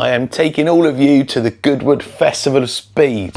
I am taking all of you to the Goodwood Festival of Speed.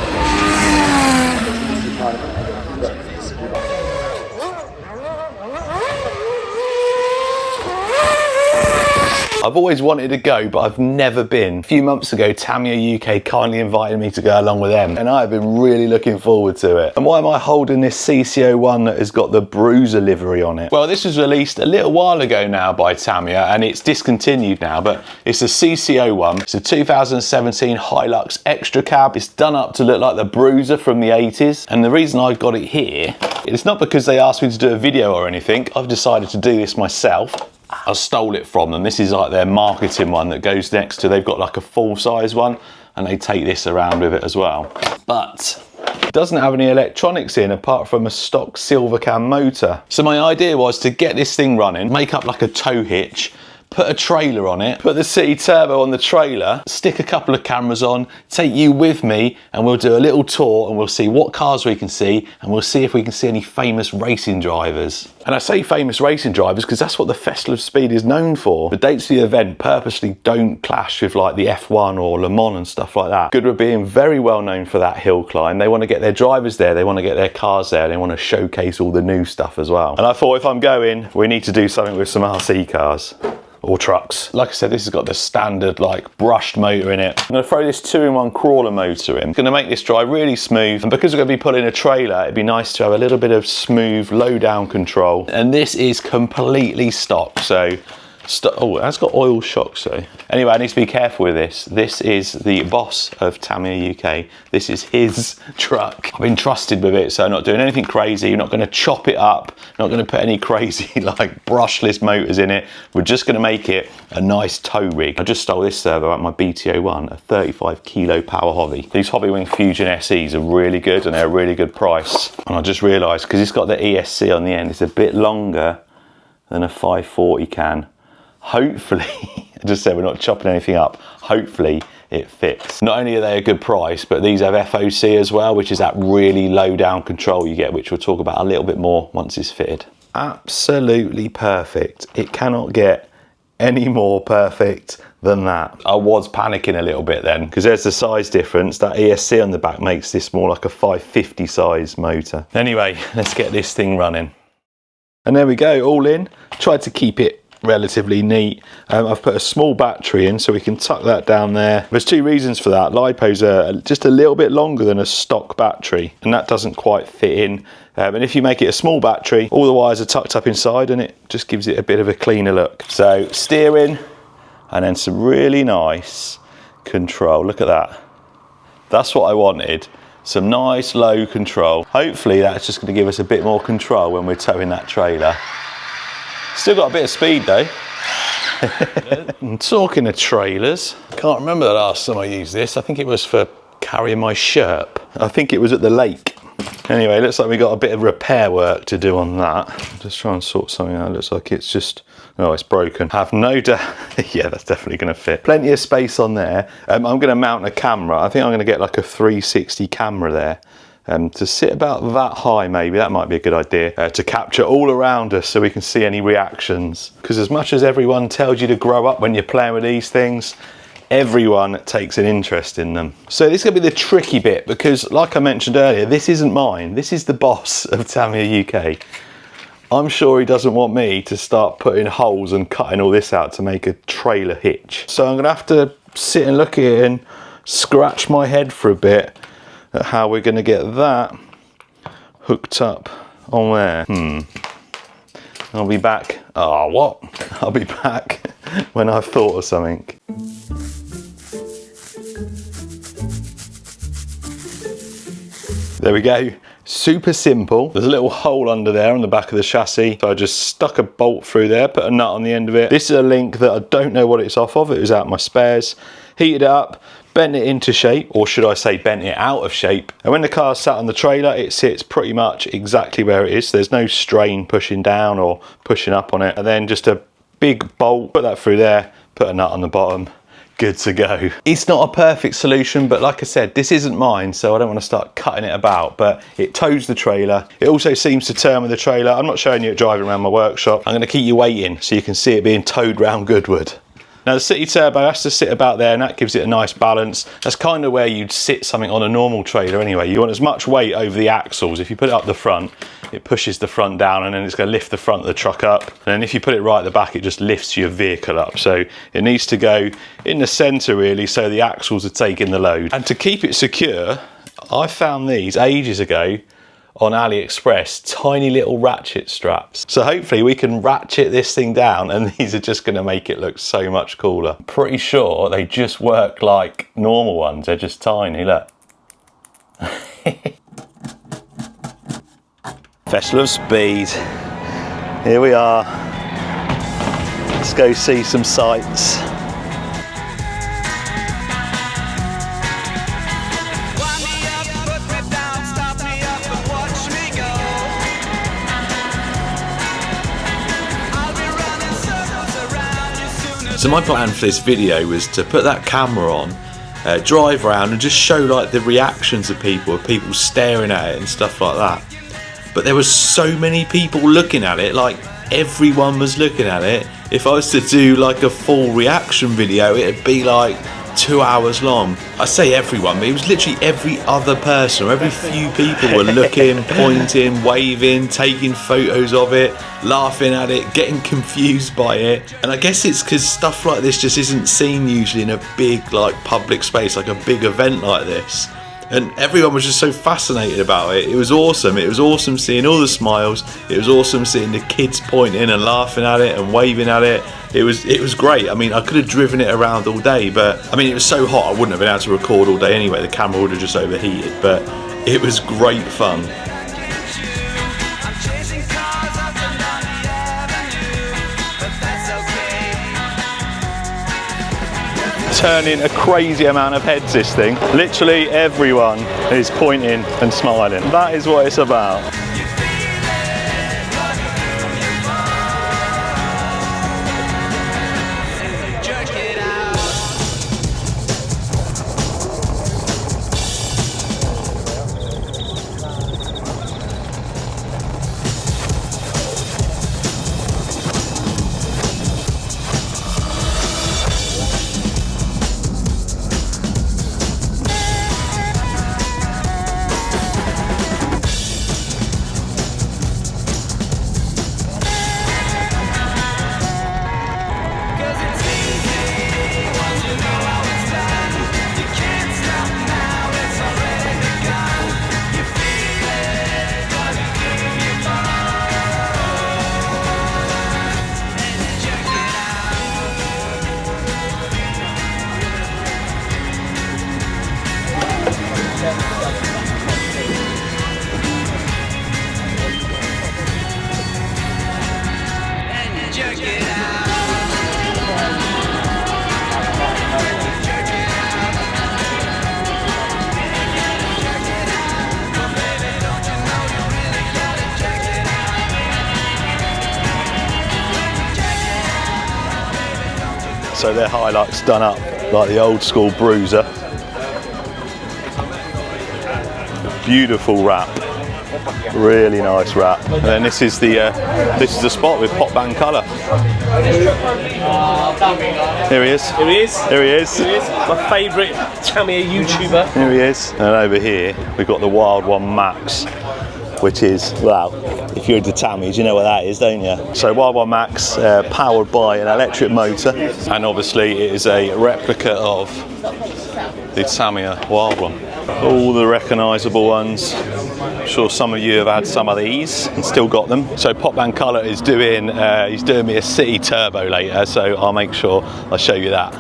I've always wanted to go, but I've never been. A few months ago, Tamiya UK kindly invited me to go along with them, and I have been really looking forward to it. And why am I holding this CC01 that has got the Bruiser livery on it? Well, this was released a little while ago now by Tamiya, and it's discontinued now, but it's a CC01. It's a 2017 Hilux Extra Cab. It's done up to look like the Bruiser from the 80s. And the reason I got it here, it's not because they asked me to do a video or anything. I've decided to do this myself. I stole it from them. This is like their marketing one that goes next to, they've got like a full-size one, and they take this around with it as well. But it doesn't have any electronics in apart from a stock silver cam motor. So my idea was to get this thing running, make up like a tow hitch, put a trailer on it, put the City Turbo on the trailer, stick a couple of cameras on, take you with me, and we'll do a little tour and we'll see what cars we can see, and we'll see if we can see any famous racing drivers. And I say famous racing drivers because that's what the Festival of Speed is known for. The dates for the event purposely don't clash with like the F1 or Le Mans and stuff like that. Goodwood being very well known for that hill climb. They want to get their drivers there, they want to get their cars there, they want to showcase all the new stuff as well. And I thought if I'm going, we need to do something with some RC cars. Or trucks. Like I said, this has got the standard like brushed motor in it. I'm going to throw this 2-in-1 crawler motor in. I'm going to make this drive really smooth, and because we're going to be putting a trailer, it'd be nice to have a little bit of smooth low down control. And this is completely stock, so oh, it has got oil shocks though. Anyway, I need to be careful with this. This is the boss of Tamiya UK. This is his truck. I've been trusted with it, so I'm not doing anything crazy. You're not going to chop it up. Not going to put any crazy like brushless motors in it. We're just going to make it a nice tow rig. I just stole this servo out my BTO1, a 35 kilo power hobby. These Hobbywing Fusion SEs are really good, and they're a really good price. And I just realised, because it's got the ESC on the end, it's a bit longer than a 540 can. Hopefully, I just said we're not chopping anything up, hopefully it fits. Not only are they a good price, but these have FOC as well, which is that really low down control you get, which we'll talk about a little bit more once it's fitted. Absolutely perfect. It cannot get any more perfect than that. I was panicking a little bit then, because there's the size difference. That ESC on the back makes this more like a 550 size motor. Anyway, let's get this thing running. And there we go, all in. Tried to keep it relatively neat. I've put a small battery in so we can tuck that down there. There's two reasons for that. LiPos are just a little bit longer than a stock battery, and that doesn't quite fit in. And if you make it a small battery, all the wires are tucked up inside and it just gives it a bit of a cleaner look. So steering, and then some really nice control. Look at that. That's what I wanted. Some nice low control. Hopefully that's just going to give us a bit more control when we're towing that trailer. Still got a bit of speed though. And talking of trailers, can't remember the last time I used this. I think it was for carrying my Sherp. I think it was at the lake. Anyway, looks like we got a bit of repair work to do on that. Just try and sort something out. Looks like it's just, oh, it's broken. Have no doubt. Yeah, that's definitely going to fit. Plenty of space on there. I'm going to mount a camera. I think I'm going to get like a 360 camera there. To sit about that high, maybe that might be a good idea, to capture all around us so we can see any reactions. Because as much as everyone tells you to grow up when you're playing with these things, everyone takes an interest in them. So this is going to be the tricky bit, because like I mentioned earlier, this isn't mine. This is the boss of Tamiya UK. I'm sure he doesn't want me to start putting holes and cutting all this out to make a trailer hitch. So I'm going to have to sit and look at it and scratch my head for a bit at how we're going to get that hooked up on there. I'll be back. Oh, what? I'll be back when I've thought of something. There we go. Super simple. There's a little hole under there on the back of the chassis. So I just stuck a bolt through there, put a nut on the end of it. This is a link that I don't know what it's off of. It was out my spares. Heated it up, bent it into shape, or should I say bent it out of shape. And when the car's sat on the trailer, it sits pretty much exactly where it is. So there's no strain pushing down or pushing up on it. And then just a big bolt, put that through there, put a nut on the bottom, good to go. It's not a perfect solution, but like I said, this isn't mine, so I don't want to start cutting it about, but it tows the trailer. It also seems to turn with the trailer. I'm not showing you it driving around my workshop. I'm going to keep you waiting so you can see it being towed round Goodwood. Now the City Turbo has to sit about there, and that gives it a nice balance. That's kind of where you'd sit something on a normal trailer anyway. You want as much weight over the axles. If you put it up the front, it pushes the front down, and then it's going to lift the front of the truck up. And then if you put it right at the back, it just lifts your vehicle up. So it needs to go in the centre really, so the axles are taking the load. And to keep it secure, I found these ages ago on AliExpress, tiny little ratchet straps. So hopefully we can ratchet this thing down, and these are just going to make it look so much cooler. Pretty sure they just work like normal ones. They're just tiny, look. Festival of Speed. Here we are. Let's go see some sights. So my plan for this video was to put that camera on, drive around and just show like the reactions of people staring at it and stuff like that. But there was so many people looking at it, like everyone was looking at it. If I was to do like a full reaction video, it'd be like 2 hours long. I say everyone, but it was literally every other person, or every few people were looking, pointing, waving, taking photos of it, laughing at it, getting confused by it. And I guess it's because stuff like this just isn't seen usually in a big like public space, like a big event like this. And everyone was just so fascinated about it. It was awesome. It was awesome seeing all the smiles. It was awesome seeing the kids pointing and laughing at it and waving at it. It was great. I mean, I could have driven it around all day, but I mean, it was so hot I wouldn't have been able to record all day anyway. The camera would have just overheated, but it was great fun. Turning a crazy amount of heads, this thing. Literally everyone is pointing and smiling. That is what it's about. So their highlights done up like the old school Bruiser. Beautiful wrap, really nice wrap. And then this is the spot with Pop Band Colour. Here he is. Here he is. Here he is. Here he is. My favourite Tamiya YouTuber. Here he is. And over here we've got the Wild One Max, which is, well, if you're into Tammys, you know what that is, don't you? So Wild One Max, powered by an electric motor, and obviously it is a replica of the Tamiya Wild One. All the recognisable ones. I'm sure some of you have had some of these and still got them. So Pop Band Colour is doing, he's doing me a City Turbo later, so I'll make sure I show you that.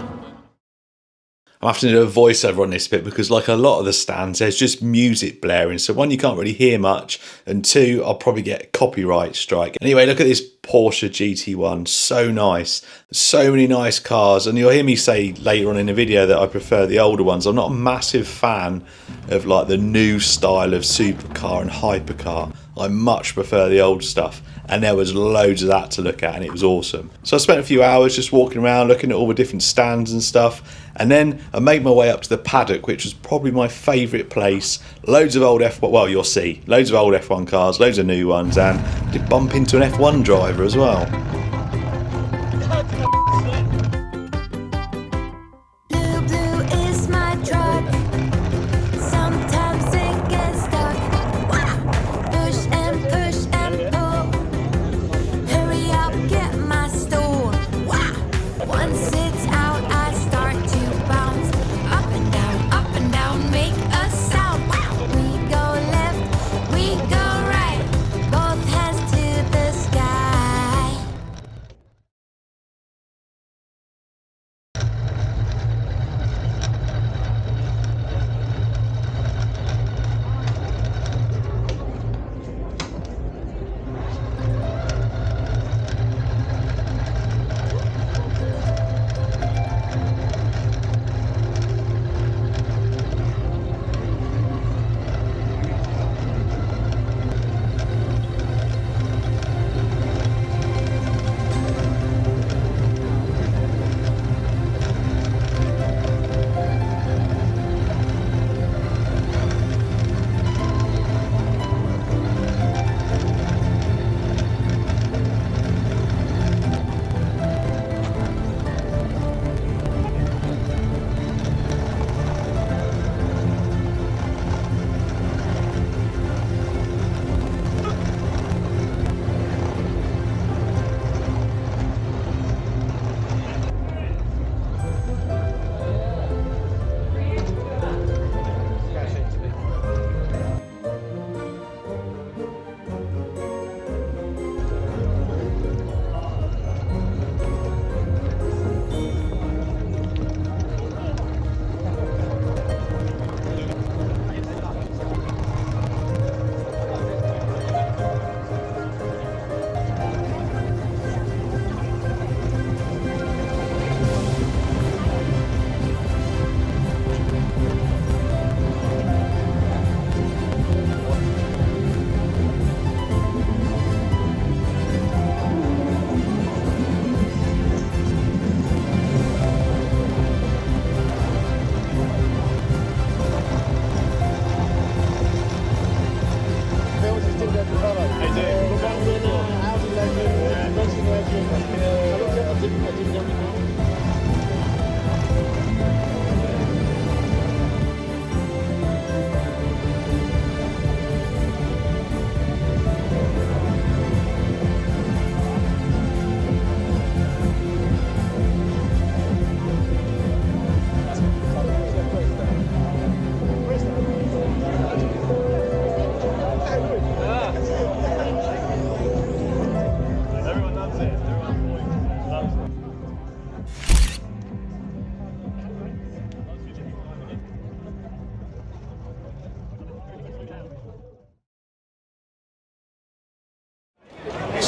I'm having to do a voiceover on this bit because, like a lot of the stands, there's just music blaring. So one, you can't really hear much, and two, I'll probably get a copyright strike. Anyway, look at this Porsche GT1, so nice. So many nice cars, and you'll hear me say later on in the video that I prefer the older ones. I'm not a massive fan of like the new style of supercar and hypercar. I much prefer the old stuff, and there was loads of that to look at, and it was awesome. So I spent a few hours just walking around looking at all the different stands and stuff, and then I made my way up to the paddock, which was probably my favourite place. Loads of old F1, well, you'll see, loads of old F1 cars, loads of new ones, and I did bump into an F1 driver as well.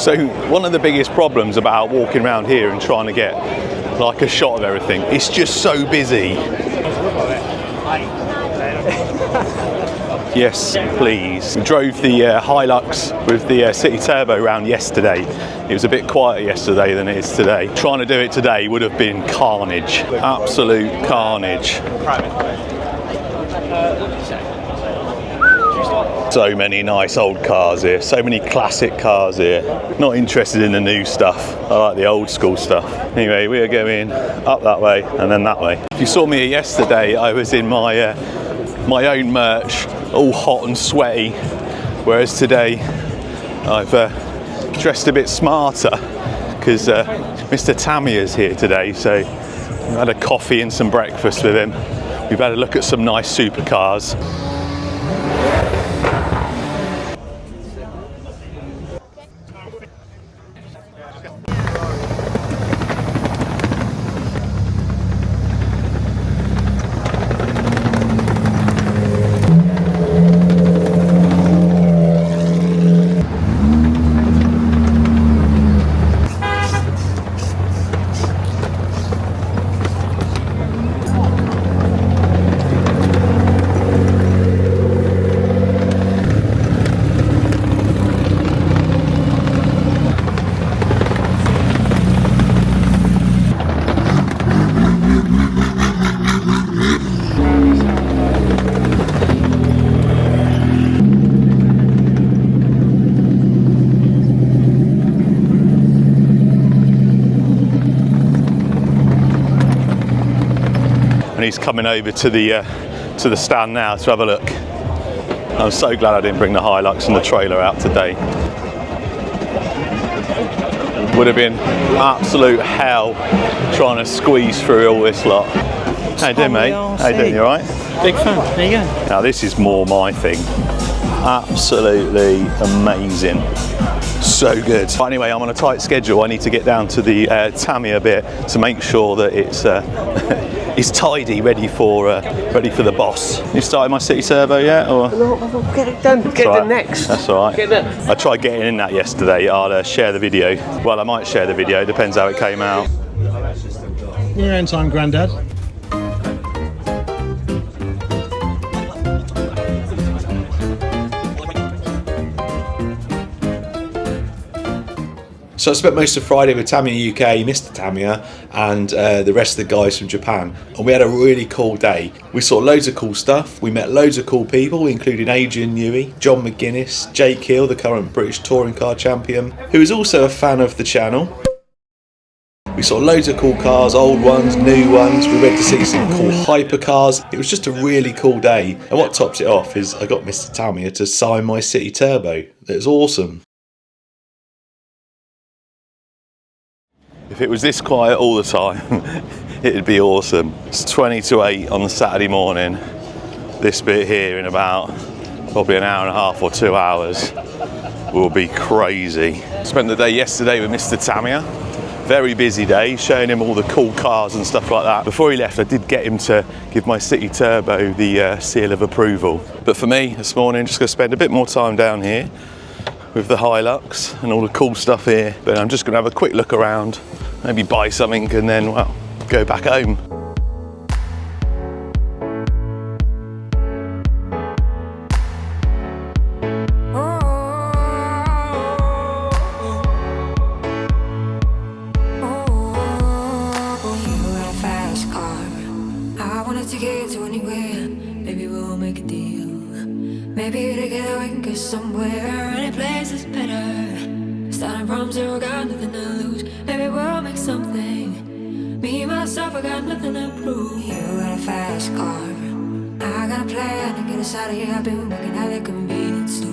So one of the biggest problems about walking around here and trying to get like a shot of everything, it's just so busy. Yes, please. We drove the Hilux with the City Turbo round yesterday. It was a bit quieter yesterday than it is today. Trying to do it today would have been carnage. Absolute carnage. So many nice old cars here, so many classic cars here. Not interested in the new stuff, I like the old school stuff. Anyway, we are going up that way and then that way. If you saw me yesterday, I was in my my own merch, all hot and sweaty, whereas today I've dressed a bit smarter because Mr. Tamiya's here today, so we've had a coffee and some breakfast with him. We've had a look at some nice supercars. He's coming over to the stand now to have a look. I'm so glad I didn't bring the Hilux and the trailer out today. Would have been absolute hell trying to squeeze through all this lot. How you doing, mate? How you doing? You alright? Big fan. There you go. Now this is more my thing. Absolutely amazing. So good. But anyway, I'm on a tight schedule. I need to get down to the Tamiya bit to make sure that it's it's tidy, ready for the boss. You started my City Turbo yet, or? No, get it done. Get Right. it next. That's all right. Get it. I tried getting in that yesterday. I'll share the video. Well, I might share the video. Depends how it came out. Your own time, Grandad. So I spent most of Friday with Tamiya UK, Mr. Tamiya, and the rest of the guys from Japan. And we had a really cool day. We saw loads of cool stuff. We met loads of cool people, including Adrian Newey, John McGuinness, Jake Hill, the current British touring car champion, who is also a fan of the channel. We saw loads of cool cars, old ones, new ones. We went to see some cool hypercars. It was just a really cool day. And what tops it off is I got Mr. Tamiya to sign my City Turbo. It was awesome. If it was this quiet all the time, it'd be awesome. It's 20 to 8 on the Saturday morning. This bit here in about probably an hour and a half or 2 hours will be crazy. Spent the day yesterday with Mr. Tamiya. Very busy day, showing him all the cool cars and stuff like that. Before he left, I did get him to give my City Turbo the seal of approval. But for me, this morning, just gonna spend a bit more time down here with the Hilux and all the cool stuff here. But I'm just gonna have a quick look around, maybe buy something and then, well, go back home. To get to anywhere, maybe we'll make a deal. Maybe together we can get somewhere. Any place is better. Starting from zero, got nothing to lose. Maybe we'll make something. Me, myself, I got nothing to prove. You got a fast car. I got a plan to get us out of here. I've been working at the convenience store.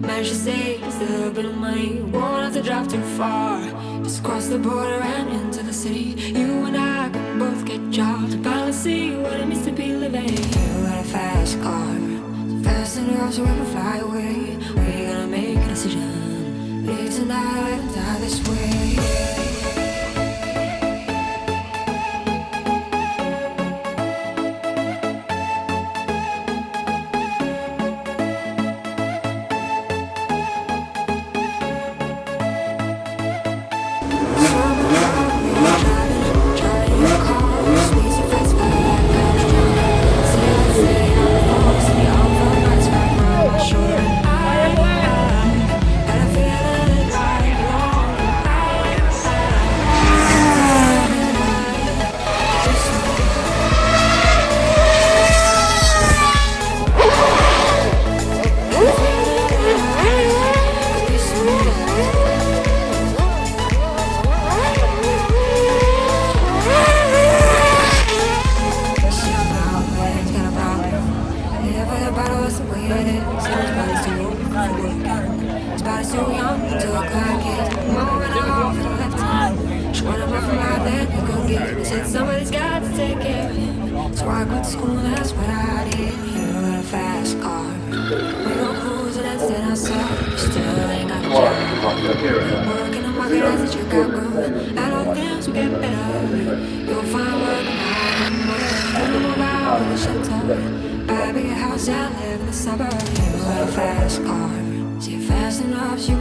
Managed to save just a little bit of money. Won't have to drive too far. Just cross the border and into the city. You and I can both get jobs and finally see what it means to be living. You got a fast car, so fast enough so we can fly away. We're gonna make a decision. Live tonight and die this way. us the way it is. His body's too old for working. His body's too young to look like his. Mama ran off for the left hand. She wanted more from life than he could give. He said somebody's got to take care of him. So I quit school, that's what I did. You got a fast car. We go cruising and stand outside. You still ain't got a job. Working on market as a Chicago. And all things will get better. You'll find work now and more. You move out of the shelter. Buy a bigger house and live in the suburbs. You got a fast car. See, fast enough, you